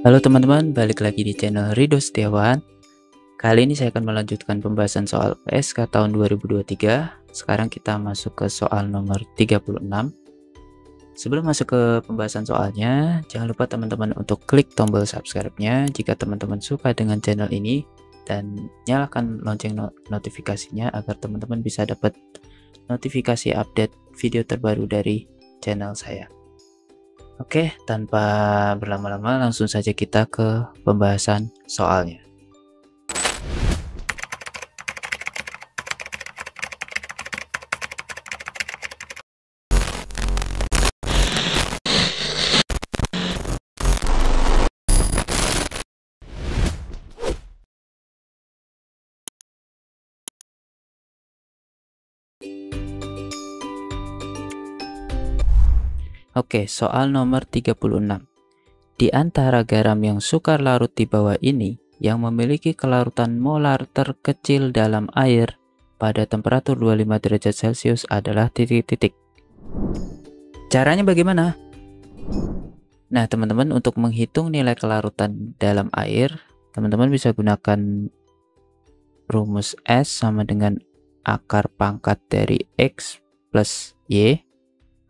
Halo teman-teman, balik lagi di channel Rido Setiawan. Kali ini saya akan melanjutkan pembahasan soal PSK tahun 2023. Sekarang kita masuk ke soal nomor 36. Sebelum masuk ke pembahasan soalnya, jangan lupa teman-teman untuk klik tombol subscribe-nya jika teman-teman suka dengan channel ini, dan nyalakan lonceng notifikasinya agar teman-teman bisa dapat notifikasi update video terbaru dari channel saya. Oke, tanpa berlama-lama langsung saja kita ke pembahasan soalnya. Oke, soal nomor 36. Di antara garam yang sukar larut di bawah ini, yang memiliki kelarutan molar terkecil dalam air pada temperatur 25 derajat Celcius adalah titik-titik. Caranya bagaimana? Nah, teman-teman, untuk menghitung nilai kelarutan dalam air, teman-teman bisa gunakan rumus S sama dengan akar pangkat dari X plus Y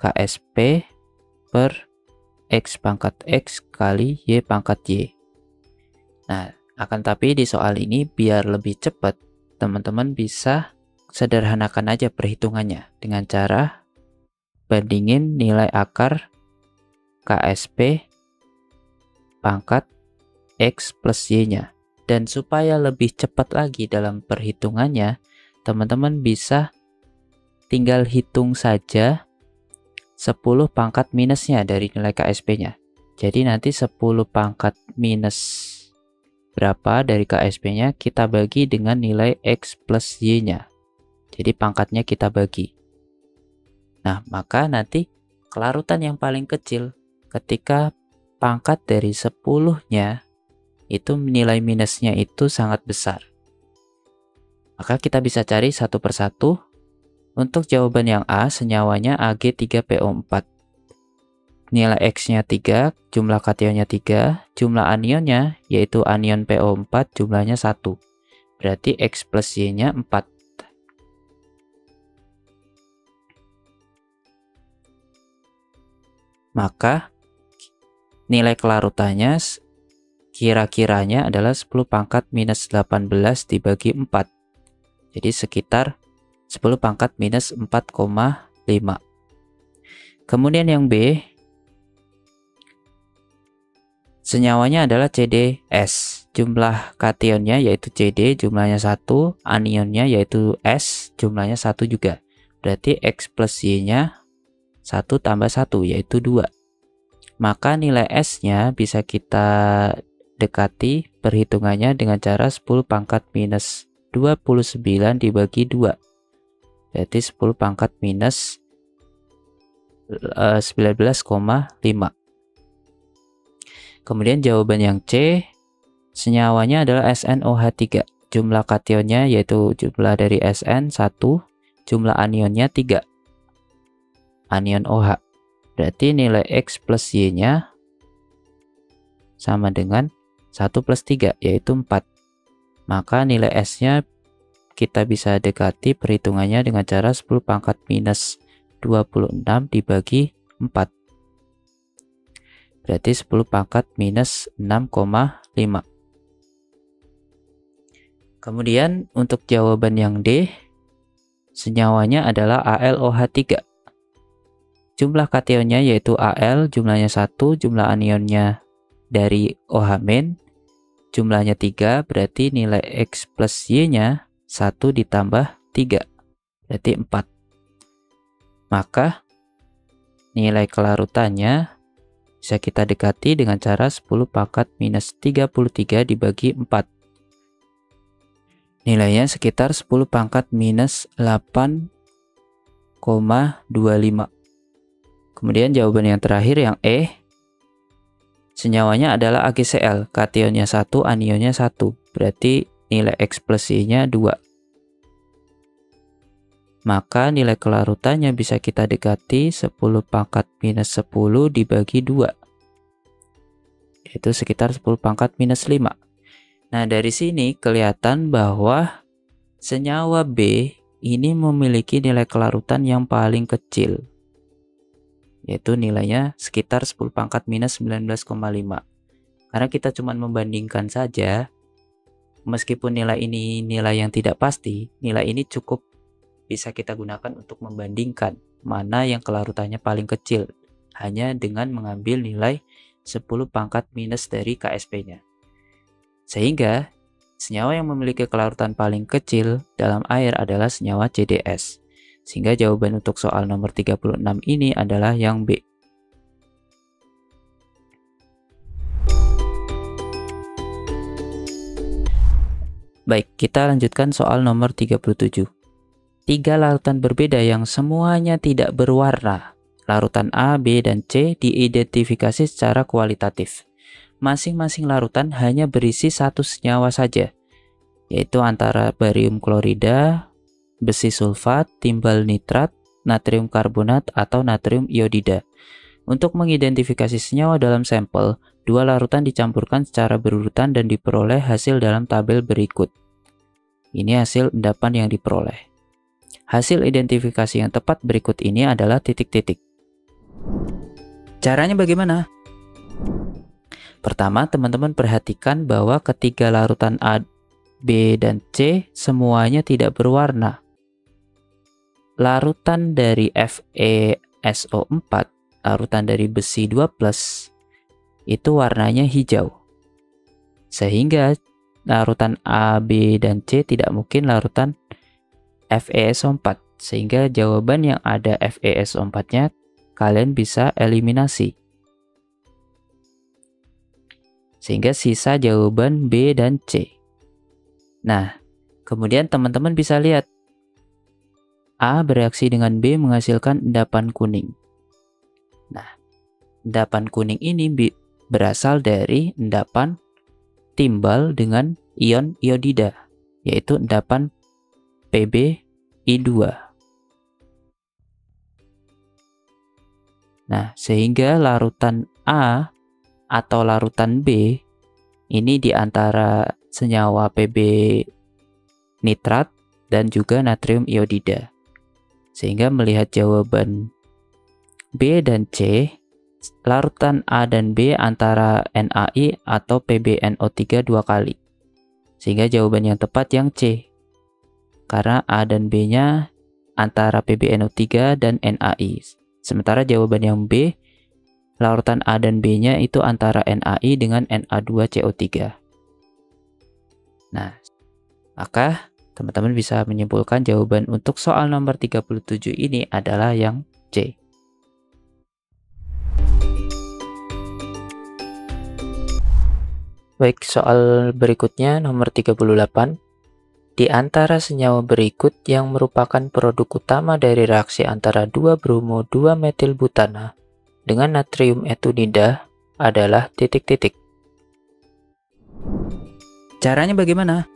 KSP per X pangkat X kali Y pangkat Y. Nah, akan tapi di soal ini biar lebih cepat, teman-teman bisa sederhanakan aja perhitungannya dengan cara bandingin nilai akar KSP pangkat X plus Y-nya. Dan supaya lebih cepat lagi dalam perhitungannya, teman-teman bisa tinggal hitung saja 10 pangkat minusnya dari nilai KSP-nya. Jadi nanti 10 pangkat minus berapa dari KSP-nya kita bagi dengan nilai X plus Y-nya. Jadi pangkatnya kita bagi. Nah, maka nanti kelarutan yang paling kecil ketika pangkat dari 10-nya itu nilai minusnya itu sangat besar. Maka kita bisa cari satu persatu. Untuk jawaban yang A, senyawanya Ag3PO4. Nilai X-nya 3, jumlah kationnya 3, jumlah anionnya yaitu anion PO4 jumlahnya 1. Berarti X plus Y-nya 4. Maka nilai kelarutannya kira-kiranya adalah 10 pangkat minus 18 dibagi 4. Jadi sekitar 10 pangkat minus 4,5. Kemudian yang B, senyawanya adalah CdS. Jumlah kationnya yaitu Cd, jumlahnya 1. Anionnya yaitu S, jumlahnya 1 juga. Berarti X plus Y-nya 1 tambah 1, yaitu 2. Maka nilai S-nya bisa kita dekati perhitungannya dengan cara 10 pangkat minus 29 dibagi 2. Berarti 10 pangkat minus 19,5. Kemudian jawaban yang C, senyawanya adalah SnOH3. Jumlah kationnya yaitu jumlah dari Sn 1, jumlah anionnya 3. Anion OH. Berarti nilai X plus Y-nya sama dengan 1 plus 3, yaitu 4. Maka nilai S-nya kita bisa dekati perhitungannya dengan cara 10 pangkat minus 26 dibagi 4. Berarti 10 pangkat minus 6,5. Kemudian untuk jawaban yang D, senyawanya adalah AlOH3. Jumlah kationnya yaitu Al, jumlahnya 1, jumlah anionnya dari OH- jumlahnya 3, berarti nilai X plus Y-nya 1 ditambah 3, berarti 4. Maka nilai kelarutannya bisa kita dekati dengan cara 10 pangkat minus 33 dibagi 4. Nilainya sekitar 10 pangkat minus 8,25. Kemudian jawaban yang terakhir yang E, senyawanya adalah AgCl, kationnya 1, anionnya 1. Berarti nilai X plus Y-nya 2. Maka nilai kelarutannya bisa kita dekati 10 pangkat minus 10 dibagi 2. yaitu sekitar 10 pangkat minus 5. Nah, dari sini kelihatan bahwa senyawa B ini memiliki nilai kelarutan yang paling kecil, yaitu nilainya sekitar 10 pangkat minus 19,5. Karena kita cuma membandingkan saja, meskipun nilai ini nilai yang tidak pasti, nilai ini cukup bisa kita gunakan untuk membandingkan mana yang kelarutannya paling kecil, hanya dengan mengambil nilai 10 pangkat minus dari KSP-nya. Sehingga, senyawa yang memiliki kelarutan paling kecil dalam air adalah senyawa CDS. Sehingga jawaban untuk soal nomor 36 ini adalah yang B. Baik, kita lanjutkan soal nomor 37. 3 larutan berbeda yang semuanya tidak berwarna. Larutan A, B, dan C diidentifikasi secara kualitatif. Masing-masing larutan hanya berisi satu senyawa saja, yaitu antara barium klorida, besi sulfat, timbal nitrat, natrium karbonat, atau natrium iodida. Untuk mengidentifikasi senyawa dalam sampel, 2 larutan dicampurkan secara berurutan dan diperoleh hasil dalam tabel berikut. Ini hasil endapan yang diperoleh. Hasil identifikasi yang tepat berikut ini adalah titik-titik. Caranya bagaimana? Pertama, teman-teman perhatikan bahwa ketiga larutan A, B, dan C semuanya tidak berwarna. Larutan dari FeSO4, larutan dari besi 2+, itu warnanya hijau. Sehingga larutan A, B, dan C tidak mungkin larutan FeSO4, sehingga jawaban yang ada FeSO4-nya kalian bisa eliminasi. Sehingga sisa jawaban B dan C. Nah, kemudian teman-teman bisa lihat A bereaksi dengan B menghasilkan endapan kuning. Nah, endapan kuning ini berasal dari endapan timbal dengan ion iodida, yaitu endapan PbI2. Nah, sehingga larutan A atau larutan B ini di antara senyawa Pb nitrat dan juga natrium iodida. Sehingga melihat jawaban B dan C, larutan A dan B antara NaI atau PbNO3 2 kali. Sehingga jawaban yang tepat yang C. Karena A dan B-nya antara PbNO3 dan NaI. Sementara jawaban yang B, larutan A dan B-nya itu antara NaI dengan Na2CO3. Nah, maka teman-teman bisa menyimpulkan jawaban untuk soal nomor 37 ini adalah yang C. Baik, soal berikutnya nomor 38. Di antara senyawa berikut yang merupakan produk utama dari reaksi antara 2-bromo-2-metilbutana dengan natrium etunida adalah titik-titik. Caranya bagaimana?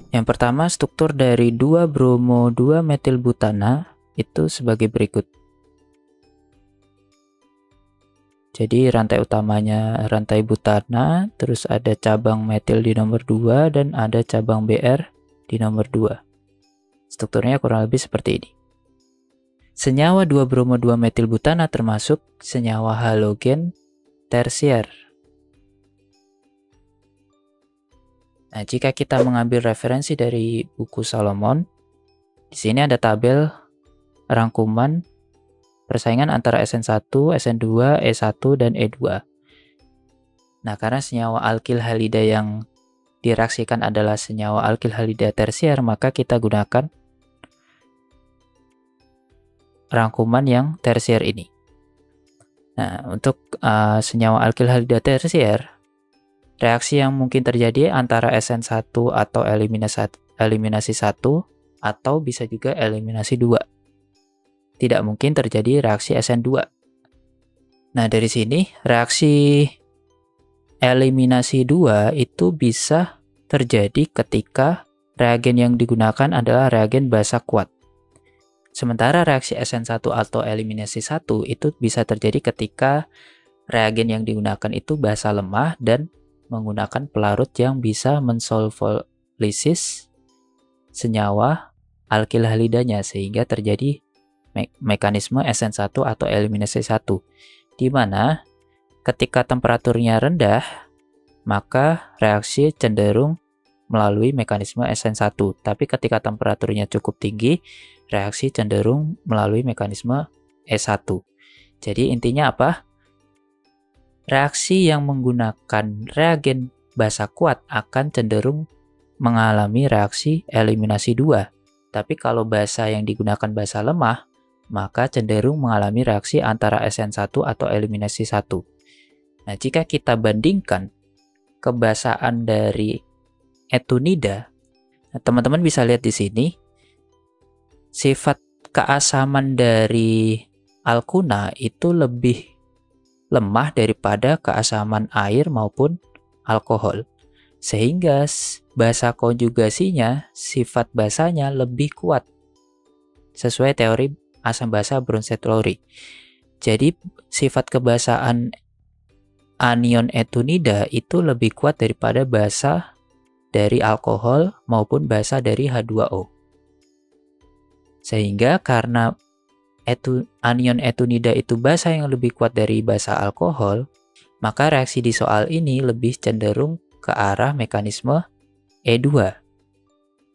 Yang pertama, struktur dari 2-bromo-2-metilbutana itu sebagai berikut. Jadi rantai utamanya rantai butana, terus ada cabang metil di nomor 2 dan ada cabang Br di nomor 2. Strukturnya kurang lebih seperti ini. Senyawa 2-bromo-2-metilbutana termasuk senyawa halogen tersier. Nah, jika kita mengambil referensi dari buku Solomon, di sini ada tabel rangkuman persaingan antara SN1, SN2, E1, dan E2. Nah, karena senyawa alkil halida yang direaksikan adalah senyawa alkil halida tersier, maka kita gunakan rangkuman yang tersier ini. Nah, untuk senyawa alkil halida tersier, reaksi yang mungkin terjadi antara SN1 atau eliminasi 1 atau bisa juga eliminasi 2. Tidak mungkin terjadi reaksi SN2. Nah, dari sini reaksi eliminasi 2 itu bisa terjadi ketika reagen yang digunakan adalah reagen basa kuat. Sementara reaksi SN1 atau eliminasi 1 itu bisa terjadi ketika reagen yang digunakan itu basa lemah dan menggunakan pelarut yang bisa mensolvolisis senyawa alkil halidanya sehingga terjadi mekanisme SN1 atau eliminasi 1, di mana ketika temperaturnya rendah maka reaksi cenderung melalui mekanisme SN1, tapi ketika temperaturnya cukup tinggi reaksi cenderung melalui mekanisme E1. Jadi intinya apa? Reaksi yang menggunakan reagen basa kuat akan cenderung mengalami reaksi eliminasi 2. Tapi kalau basa yang digunakan basa lemah, maka cenderung mengalami reaksi antara SN1 atau eliminasi 1. Nah, jika kita bandingkan kebasaan dari etunida, teman-teman bisa lihat di sini, sifat keasaman dari alkuna itu lebih lemah daripada keasaman air maupun alkohol. Sehingga basa konjugasinya, sifat basanya lebih kuat. Sesuai teori asam basa Bronsted-Lowry. Jadi sifat kebasaan anion etunida itu lebih kuat daripada basa dari alkohol maupun basa dari H2O. Sehingga karena anion etunida itu basa yang lebih kuat dari basa alkohol, maka reaksi di soal ini lebih cenderung ke arah mekanisme E2.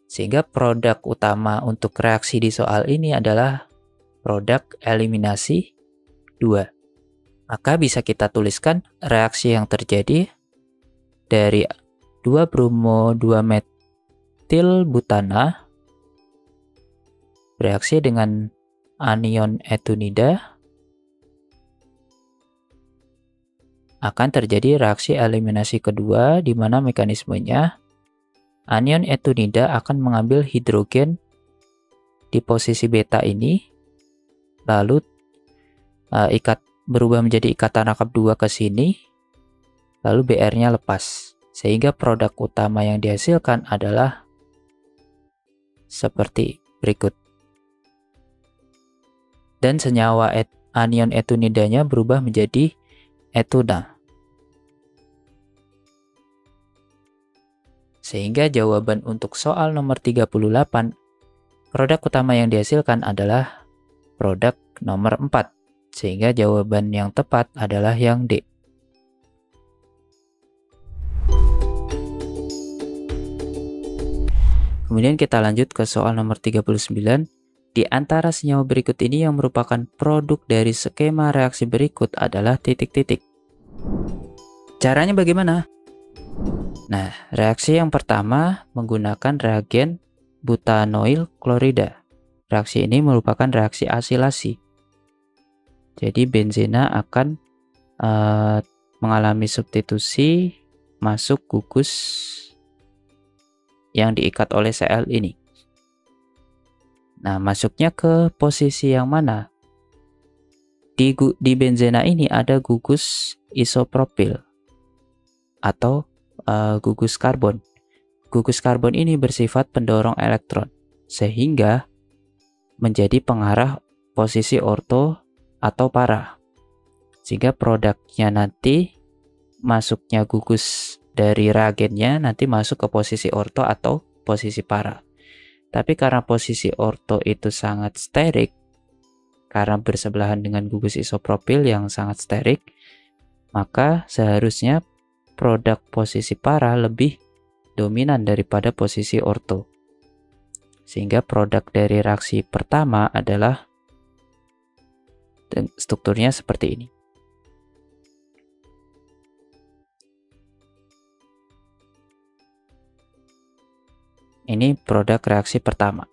Sehingga produk utama untuk reaksi di soal ini adalah produk eliminasi 2. Maka bisa kita tuliskan reaksi yang terjadi dari 2-bromo-2-metil-butana bereaksi dengan anion etunida akan terjadi reaksi eliminasi kedua, di mana mekanismenya anion etunida akan mengambil hidrogen di posisi beta ini, lalu berubah menjadi ikatan rangkap 2 ke sini, lalu Br-nya lepas. Sehingga produk utama yang dihasilkan adalah seperti berikut. Dan senyawa anion etunidanya berubah menjadi etuna. Sehingga jawaban untuk soal nomor 38, produk utama yang dihasilkan adalah produk nomor 4. Sehingga jawaban yang tepat adalah yang D. Kemudian kita lanjut ke soal nomor 39. Di antara senyawa berikut ini yang merupakan produk dari skema reaksi berikut adalah titik-titik. Caranya bagaimana? Nah, reaksi yang pertama menggunakan reagen butanoil klorida. Reaksi ini merupakan reaksi asilasi. Jadi benzena akan mengalami substitusi masuk gugus yang diikat oleh Cl ini. Nah, masuknya ke posisi yang mana? Di benzena ini ada gugus isopropil atau gugus karbon. Gugus karbon ini bersifat pendorong elektron, sehingga menjadi pengarah posisi orto atau para. Sehingga produknya nanti masuknya gugus dari reagennya nanti masuk ke posisi orto atau posisi para. Tapi karena posisi orto itu sangat sterik, karena bersebelahan dengan gugus isopropil yang sangat sterik, maka seharusnya produk posisi para lebih dominan daripada posisi orto. Sehingga produk dari reaksi pertama adalah strukturnya seperti ini. Ini produk reaksi pertama.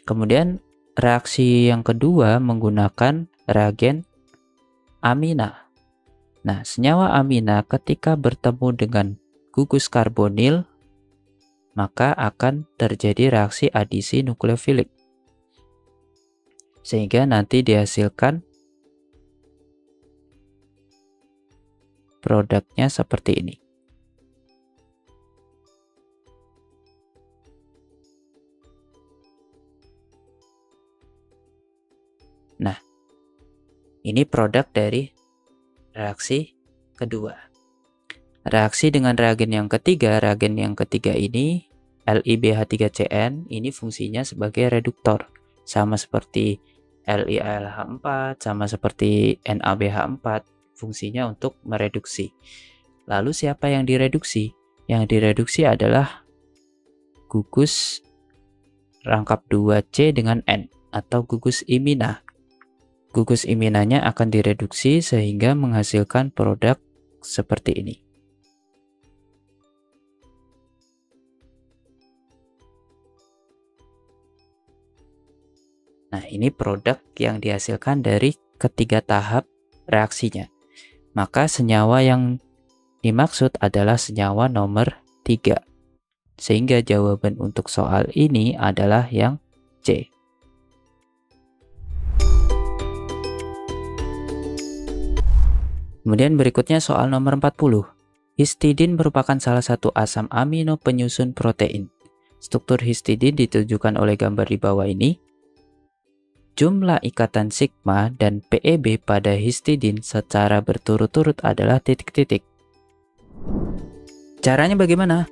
Kemudian reaksi yang kedua menggunakan reagen amina. Nah, senyawa amina ketika bertemu dengan gugus karbonil, maka akan terjadi reaksi adisi nukleofilik. Sehingga nanti dihasilkan produknya seperti ini. Nah, Ini produk dari reaksi kedua. Reaksi dengan reagen yang ketiga ini LiBH3CN, ini fungsinya sebagai reduktor. Sama seperti LiAlH4, sama seperti NaBH4, fungsinya untuk mereduksi. Lalu siapa yang direduksi? Yang direduksi adalah gugus rangkap 2C dengan N atau gugus imina. Gugus iminanya akan direduksi sehingga menghasilkan produk seperti ini. Nah, ini produk yang dihasilkan dari ketiga tahap reaksinya. Maka senyawa yang dimaksud adalah senyawa nomor 3. Sehingga jawaban untuk soal ini adalah yang C. Kemudian berikutnya soal nomor 40. Histidin merupakan salah satu asam amino penyusun protein. Struktur histidin ditunjukkan oleh gambar di bawah ini. Jumlah ikatan sigma dan PEB pada histidin secara berturut-turut adalah titik-titik. Caranya bagaimana?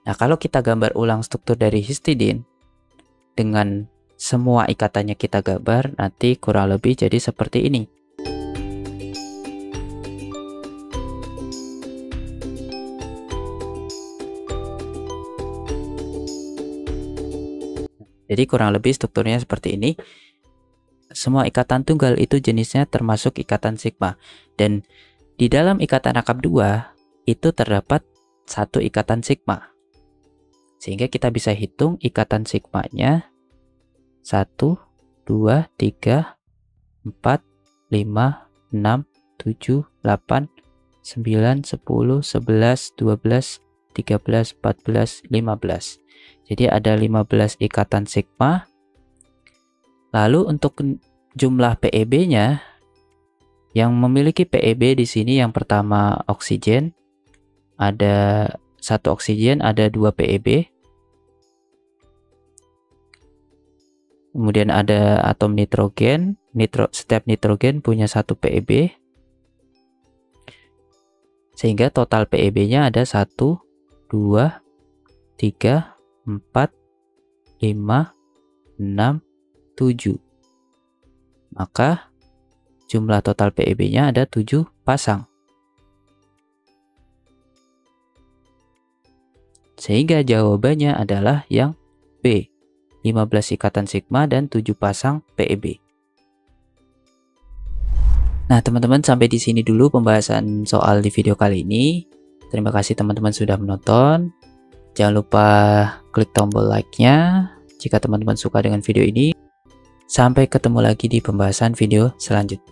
Nah, kalau kita gambar ulang struktur dari histidin dengan semua ikatannya kita gambar, nanti kurang lebih jadi seperti ini. Jadi kurang lebih strukturnya seperti ini. Semua ikatan tunggal itu jenisnya termasuk ikatan sigma. Dan di dalam ikatan rangkap 2 itu terdapat satu ikatan sigma. Sehingga kita bisa hitung ikatan sigmanya 1, 2, 3, 4, 5, 6, 7, 8, 9, 10, 11, 12, 13, 14, 15. Jadi ada 15 ikatan sigma. Lalu untuk jumlah PEB-nya, yang memiliki PEB di sini yang pertama oksigen, ada 1 oksigen, ada 2 PEB. Kemudian ada atom nitrogen, setiap nitrogen punya 1 PEB. Sehingga total PEB-nya ada 1, 2, 3, 4, 5, 6, 7. Maka jumlah total PEB-nya ada 7 pasang. Sehingga jawabannya adalah yang B, 15 ikatan sigma dan 7 pasang PEB. Nah, teman-teman, sampai di sini dulu pembahasan soal di video kali ini. Terima kasih teman-teman sudah menonton. Jangan lupa klik tombol like-nya jika teman-teman suka dengan video ini. Sampai ketemu lagi di pembahasan video selanjutnya.